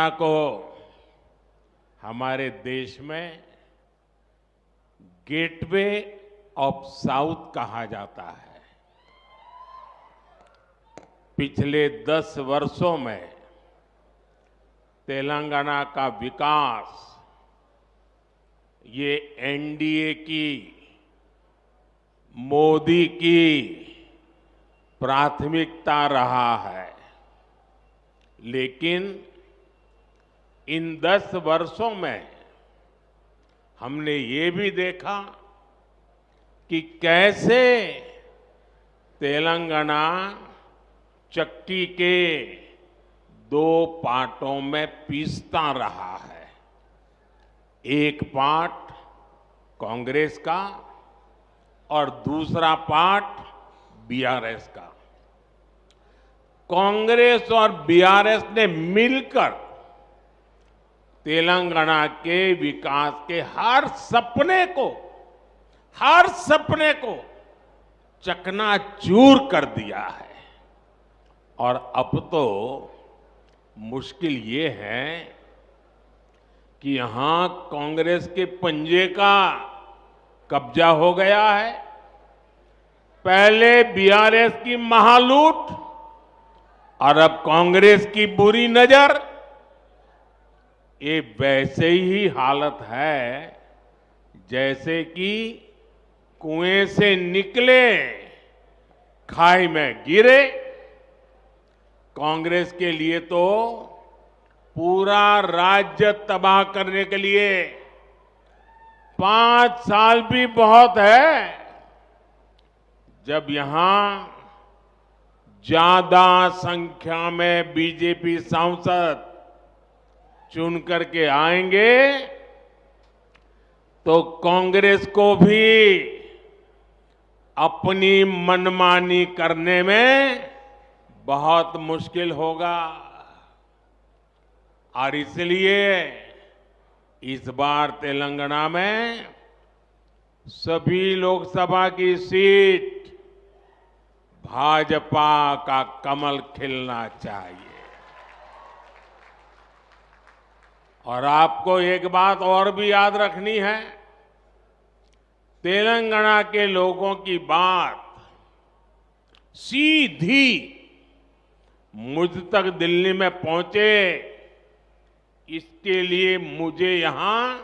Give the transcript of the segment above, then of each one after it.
तेलंगाना को हमारे देश में गेटवे ऑफ साउथ कहा जाता है। पिछले 10 वर्षों में तेलंगाना का विकास ये एनडीए की, मोदी की प्राथमिकता रहा है। लेकिन इन 10 वर्षों में हमने ये भी देखा कि कैसे तेलंगाना चक्की के 2 पार्टों में पीसता रहा है। एक पार्ट कांग्रेस का और दूसरा पार्ट बीआरएस का। कांग्रेस और बीआरएस ने मिलकर तेलंगाना के विकास के हर सपने को चकनाचूर कर दिया है। और अब तो मुश्किल ये है कि यहां कांग्रेस के पंजे का कब्जा हो गया है। पहले बीआरएस की महालूट और अब कांग्रेस की बुरी नजर। ये वैसे ही हालत है जैसे कि कुएं से निकले खाई में गिरे। कांग्रेस के लिए तो पूरा राज्य तबाह करने के लिए 5 साल भी बहुत है। जब यहां ज्यादा संख्या में बीजेपी सांसद चुन करके आएंगे तो कांग्रेस को भी अपनी मनमानी करने में बहुत मुश्किल होगा। और इसलिए इस बार तेलंगाना में सभी लोकसभा की सीट भाजपा का कमल खिलना चाहिए। और आपको एक बात और भी याद रखनी है, तेलंगाना के लोगों की बात सीधी मुझ तक दिल्ली में पहुंचे, इसके लिए मुझे यहां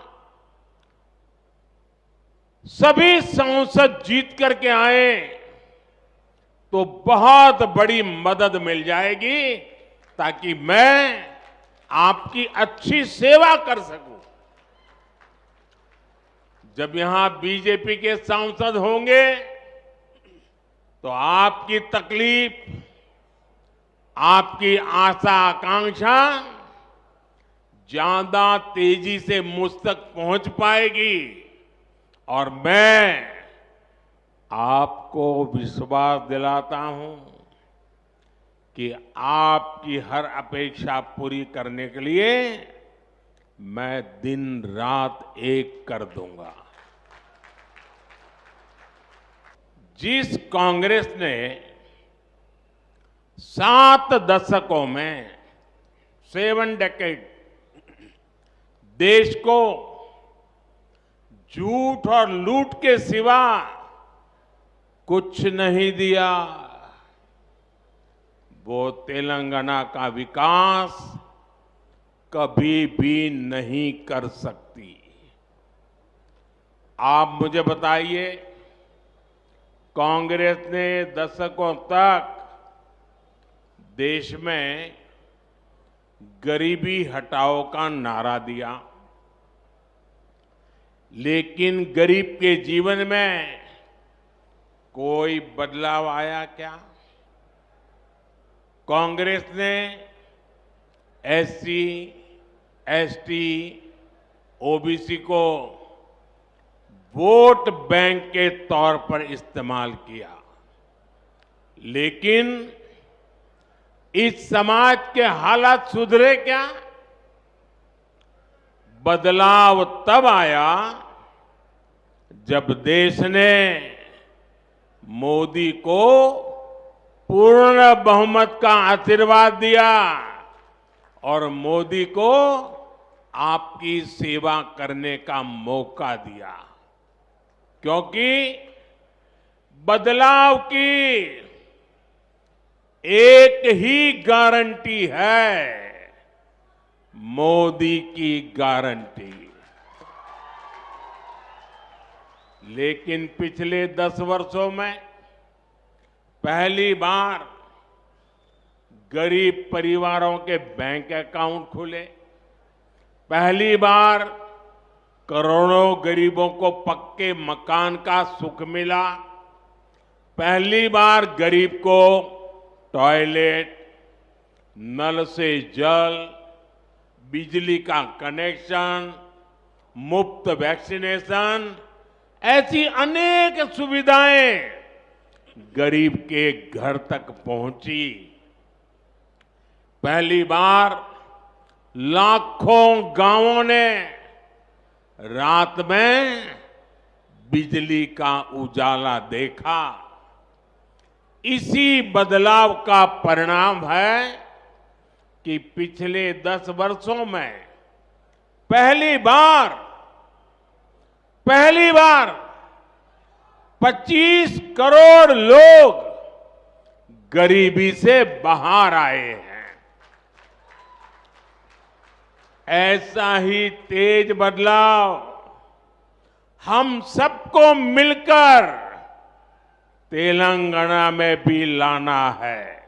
सभी सांसद जीत करके आए तो बहुत बड़ी मदद मिल जाएगी, ताकि मैं आपकी अच्छी सेवा कर सकूं। जब यहां बीजेपी के सांसद होंगे तो आपकी तकलीफ, आपकी आशा आकांक्षा ज्यादा तेजी से मुझ तक पहुंच पाएगी। और मैं आपको विश्वास दिलाता हूं कि आपकी हर अपेक्षा पूरी करने के लिए मैं दिन रात एक कर दूंगा। जिस कांग्रेस ने 7 दशकों में 7 डेकेड देश को झूठ और लूट के सिवा कुछ नहीं दिया, वो तेलंगाना का विकास कभी भी नहीं कर सकती। आप मुझे बताइए, कांग्रेस ने दशकों तक देश में गरीबी हटाओ का नारा दिया, लेकिन गरीब के जीवन में कोई बदलाव आया क्या? कांग्रेस ने एससी, एसटी, ओबीसी को वोट बैंक के तौर पर इस्तेमाल किया, लेकिन इस समाज के हालात सुधरे क्या? बदलाव तब आया जब देश ने मोदी को पूर्ण बहुमत का आशीर्वाद दिया और मोदी को आपकी सेवा करने का मौका दिया, क्योंकि बदलाव की एक ही गारंटी है, मोदी की गारंटी। लेकिन पिछले 10 वर्षों में पहली बार गरीब परिवारों के बैंक अकाउंट खुले, पहली बार करोड़ों गरीबों को पक्के मकान का सुख मिला, पहली बार गरीब को टॉयलेट, नल से जल, बिजली का कनेक्शन, मुफ्त वैक्सीनेशन, ऐसी अनेक सुविधाएं गरीब के घर तक पहुंची। पहली बार लाखों गांवों ने रात में बिजली का उजाला देखा। इसी बदलाव का परिणाम है कि पिछले 10 वर्षों में पहली बार 25 करोड़ लोग गरीबी से बाहर आए हैं। ऐसा ही तेज बदलाव हम सबको मिलकर तेलंगाना में भी लाना है।